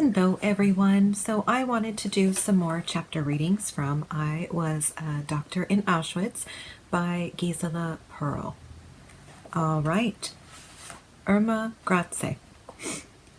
Hello everyone. So I wanted to do some more chapter readings from I Was a Doctor in Auschwitz by Gisella Perl. All right. Irma Grazie.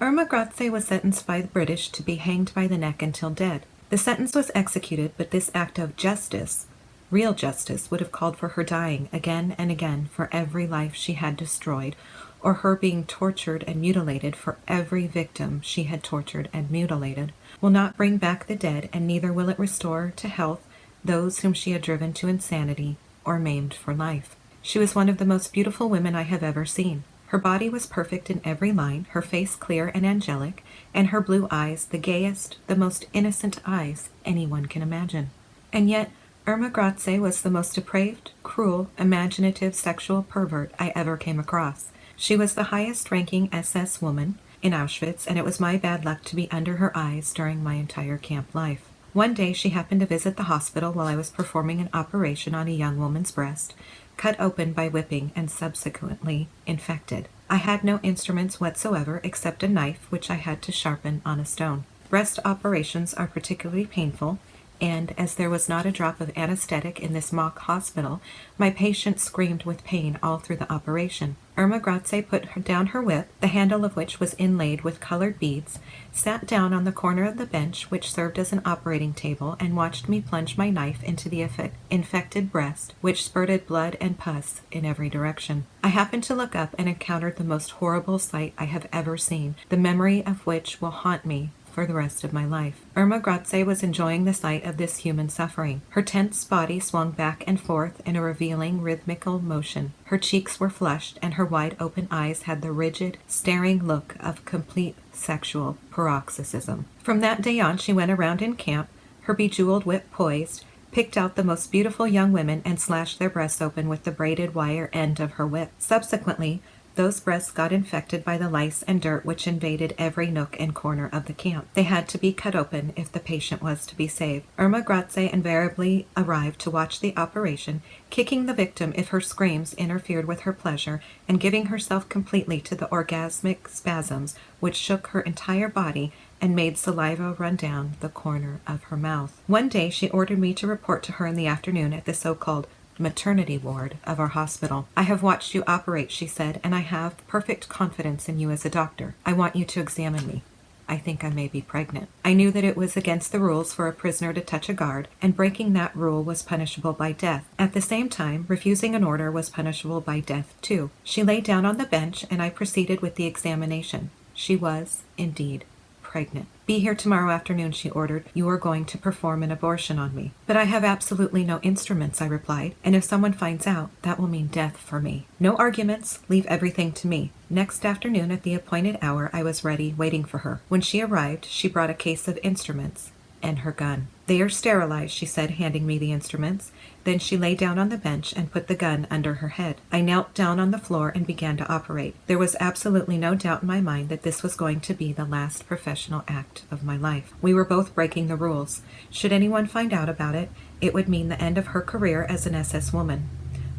Irma Grazie was sentenced by the British to be hanged by the neck until dead. The sentence was executed, but this act of justice, real justice, would have called for her dying again and again for every life she had destroyed, or her being tortured and mutilated for every victim she had tortured and mutilated, will not bring back the dead, and neither will it restore to health those whom she had driven to insanity or maimed for life. She was one of the most beautiful women I have ever seen. Her body was perfect in every line, her face clear and angelic, and her blue eyes the gayest, the most innocent eyes anyone can imagine. And yet, Irma Grazie was the most depraved, cruel, imaginative sexual pervert I ever came across. She was the highest-ranking SS woman in Auschwitz, and it was my bad luck to be under her eyes during my entire camp life. One day she happened to visit the hospital while I was performing an operation on a young woman's breast, cut open by whipping and subsequently infected. I had no instruments whatsoever except a knife which I had to sharpen on a stone. Breast operations are particularly painful, and as there was not a drop of anesthetic in this mock hospital, my patient screamed with pain all through the operation. Irma Grazie put down her whip, the handle of which was inlaid with colored beads, sat down on the corner of the bench which served as an operating table, and watched me plunge my knife into the infected breast, which spurted blood and pus in every direction. I happened to look up and encountered the most horrible sight I have ever seen, the memory of which will haunt me for the rest of my life. Irma Grazie was enjoying the sight of this human suffering. Her tense body swung back and forth in a revealing rhythmical motion. Her cheeks were flushed, and her wide-open eyes had the rigid, staring look of complete sexual paroxysm. From that day on, she went around in camp, her bejeweled whip poised, picked out the most beautiful young women, and slashed their breasts open with the braided wire end of her whip. Subsequently, those breasts got infected by the lice and dirt which invaded every nook and corner of the camp. They had to be cut open if the patient was to be saved. Irma Grazie invariably arrived to watch the operation, kicking the victim if her screams interfered with her pleasure, and giving herself completely to the orgasmic spasms which shook her entire body and made saliva run down the corner of her mouth. One day she ordered me to report to her in the afternoon at the so-called maternity ward of our hospital. "I have watched you operate," she said, "and I have perfect confidence in you as a doctor. I want you to examine me. I think I may be pregnant." I knew that it was against the rules for a prisoner to touch a guard, and breaking that rule was punishable by death. At the same time, refusing an order was punishable by death too. She lay down on the bench, and I proceeded with the examination. She was, indeed, pregnant. "Be here tomorrow afternoon," she ordered. "You are going to perform an abortion on me." "But I have absolutely no instruments," I replied, "and if someone finds out, that will mean death for me." "No arguments. Leave everything to me." Next afternoon at the appointed hour I was ready, waiting for her. When she arrived, she brought a case of instruments and her gun. "They are sterilized," she said, handing me the instruments. Then she lay down on the bench and put the gun under her head. I knelt down on the floor and began to operate. There was absolutely no doubt in my mind that this was going to be the last professional act of my life. We were both breaking the rules. Should anyone find out about it, it would mean the end of her career as an SS woman.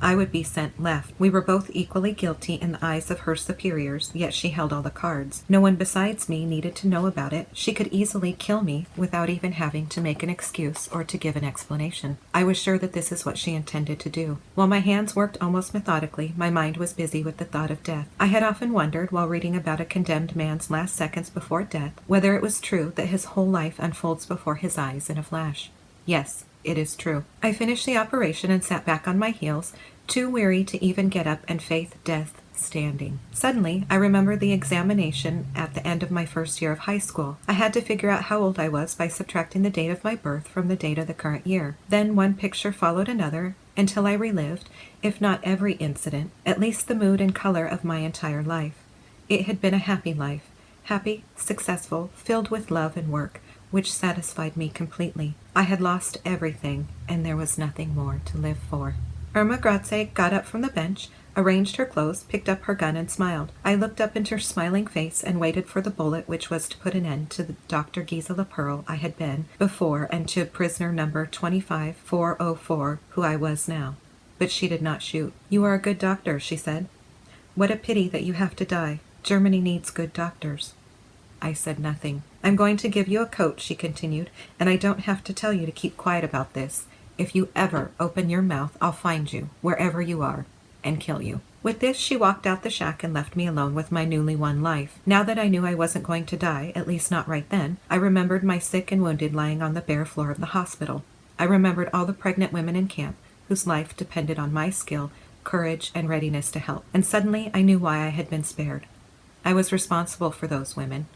I would be sent left. We were both equally guilty in the eyes of her superiors, yet she held all the cards. No one besides me needed to know about it. She could easily kill me without even having to make an excuse or to give an explanation. I was sure that this is what she intended to do. While my hands worked almost methodically, my mind was busy with the thought of death. I had often wondered, while reading about a condemned man's last seconds before death, whether it was true that his whole life unfolds before his eyes in a flash. Yes, it is true. I finished the operation and sat back on my heels, too weary to even get up and face death standing. Suddenly, I remembered the examination at the end of my first year of high school. I had to figure out how old I was by subtracting the date of my birth from the date of the current year. Then one picture followed another until I relived, if not every incident, at least the mood and color of my entire life. It had been a happy life. Happy, successful, filled with love and work, which satisfied me completely. I had lost everything, and there was nothing more to live for. Irma Grazie got up from the bench, arranged her clothes, picked up her gun, and smiled. I looked up into her smiling face and waited for the bullet which was to put an end to the Dr. Gisella Perl I had been before and to prisoner number 25404, who I was now. But she did not shoot. "You are a good doctor," she said. "What a pity that you have to die. Germany needs good doctors." I said nothing. I'm going to give you a coat, she continued, and I don't have to tell you to keep quiet about this. If you ever open your mouth, I'll find you, wherever you are, and kill you. With this, she walked out the shack and left me alone with my newly won life. Now that I knew I wasn't going to die, at least not right then, I remembered my sick and wounded lying on the bare floor of the hospital. I remembered all the pregnant women in camp whose life depended on my skill, courage, and readiness to help. And suddenly I knew why I had been spared. I was responsible for those women.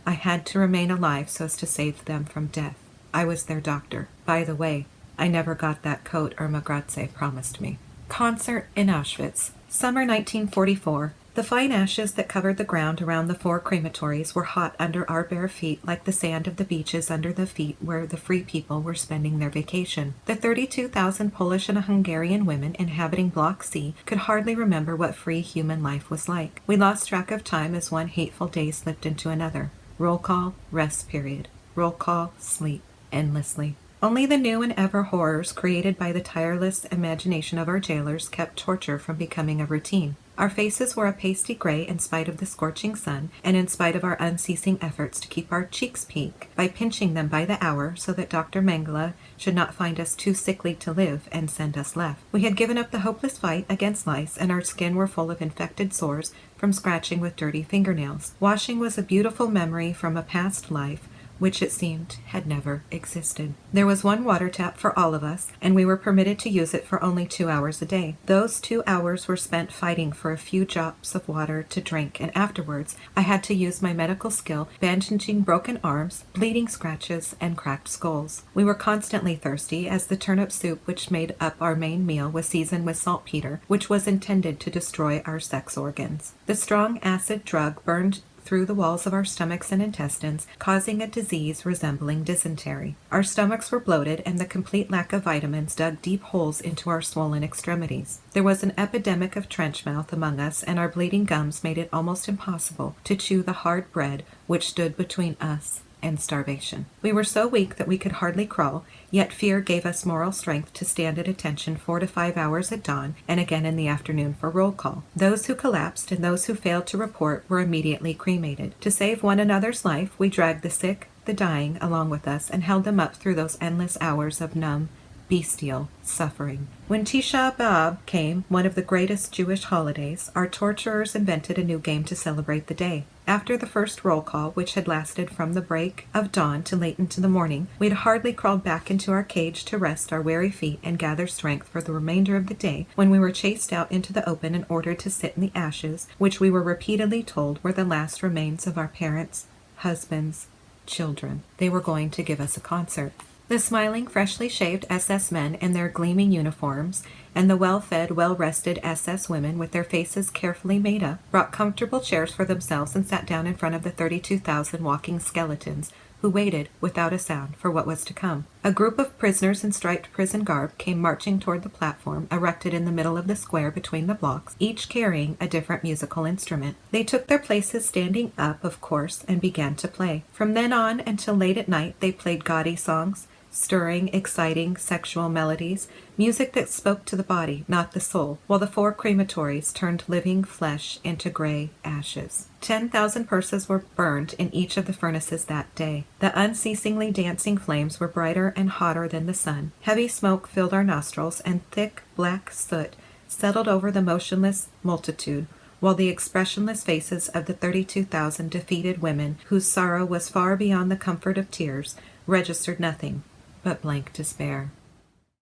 I had to remain alive so as to save them from death. I was their doctor. By the way, I never got that coat Irma Grazie promised me. Concert in Auschwitz. Summer 1944. The fine ashes that covered the ground around the 4 crematories were hot under our bare feet like the sand of the beaches under the feet where the free people were spending their vacation. The 32,000 Polish and Hungarian women inhabiting Block C could hardly remember what free human life was like. We lost track of time as one hateful day slipped into another. Roll call, rest period. Roll call, sleep, endlessly. Only the new and ever horrors created by the tireless imagination of our jailers kept torture from becoming a routine. Our faces were a pasty gray in spite of the scorching sun, and in spite of our unceasing efforts to keep our cheeks pink by pinching them by the hour so that Dr. Mengele should not find us too sickly to live and send us left. We had given up the hopeless fight against lice, and our skin were full of infected sores from scratching with dirty fingernails. Washing was a beautiful memory from a past life, which it seemed had never existed. There was one water tap for all of us, and we were permitted to use it for only 2 hours a day. Those 2 hours were spent fighting for a few drops of water to drink, and afterwards I had to use my medical skill bandaging broken arms, bleeding scratches, and cracked skulls. We were constantly thirsty, as the turnip soup which made up our main meal was seasoned with saltpeter, which was intended to destroy our sex organs. The strong acid drug burned through the walls of our stomachs and intestines, causing a disease resembling dysentery. Our stomachs were bloated, and the complete lack of vitamins dug deep holes into our swollen extremities. There was an epidemic of trench mouth among us, and our bleeding gums made it almost impossible to chew the hard bread which stood between us and starvation. We were so weak that we could hardly crawl, yet fear gave us moral strength to stand at attention 4 to 5 hours at dawn and again in the afternoon for roll call. Those who collapsed and those who failed to report were immediately cremated. To save one another's life, we dragged the sick, the dying along with us and held them up through those endless hours of numb, bestial suffering. When Tisha B'Av came, one of the greatest Jewish holidays, our torturers invented a new game to celebrate the day. After the first roll call, which had lasted from the break of dawn to late into the morning, we had hardly crawled back into our cage to rest our weary feet and gather strength for the remainder of the day when we were chased out into the open and ordered to sit in the ashes, which we were repeatedly told were the last remains of our parents, husbands, children. They were going to give us a concert. The smiling, freshly shaved SS men in their gleaming uniforms and the well-fed, well-rested SS women with their faces carefully made up brought comfortable chairs for themselves and sat down in front of the 32,000 walking skeletons who waited without a sound for what was to come. A group of prisoners in striped prison garb came marching toward the platform erected in the middle of the square between the blocks, each carrying a different musical instrument. They took their places standing up, of course, and began to play. From then on until late at night, they played gaudy songs, stirring, exciting, sexual melodies, music that spoke to the body, not the soul, while the 4 crematories turned living flesh into gray ashes. 10,000 purses were burned in each of the furnaces that day. The unceasingly dancing flames were brighter and hotter than the sun. Heavy smoke filled our nostrils, and thick, black soot settled over the motionless multitude, while the expressionless faces of the 32,000 defeated women, whose sorrow was far beyond the comfort of tears, registered nothing but blank despair.